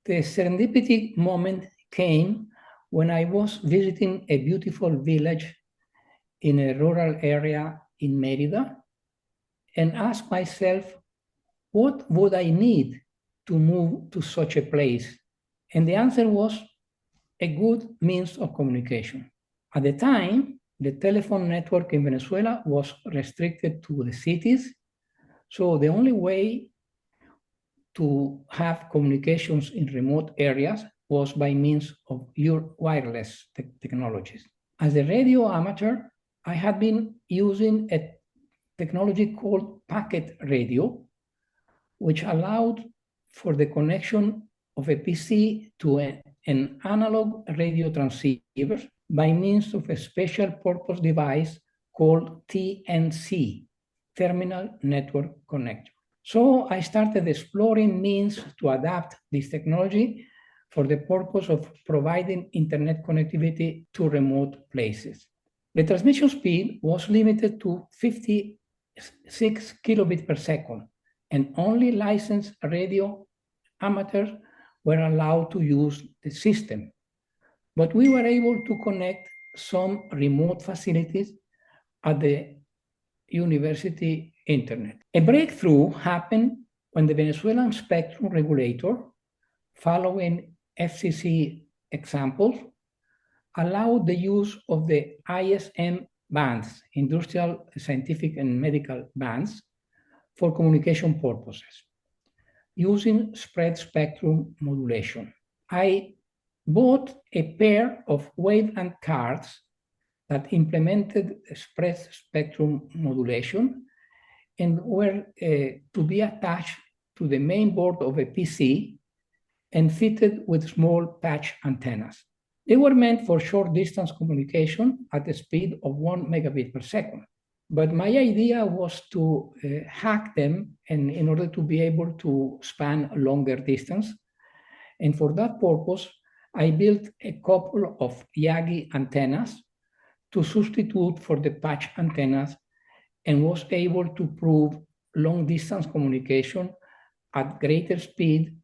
The serendipity moment came when I was visiting a beautiful village in a rural area in Mérida and asked myself, what would I need to move to such a place? And the answer was a good means of communication. At the time, the telephone network in Venezuela was restricted to the cities. So the only way to have communications in remote areas was by means of your wireless technologies. As a radio amateur, I had been using a technology called packet radio, which allowed for the connection of a PC to an analog radio transceiver by means of a special purpose device called TNC, Terminal Network Connector. So I started exploring means to adapt this technology for the purpose of providing internet connectivity to remote places. The transmission speed was limited to 56 kilobits per second, and only licensed radio amateurs were allowed to use the system. But we were able to connect some remote facilities at the university internet. A breakthrough happened when the Venezuelan spectrum regulator, following FCC examples, allowed the use of the ISM bands, industrial, scientific, and medical bands, for communication purposes, using spread spectrum modulation. I bought a pair of wavelength cards that implemented spread spectrum modulation and were to be attached to the main board of a PC and fitted with small patch antennas. They were meant for short distance communication at the speed of 1 megabit per second. But my idea was to hack them in order to be able to span a longer distance. And for that purpose, I built a couple of Yagi antennas to substitute for the patch antennas and was able to prove long distance communication at greater speed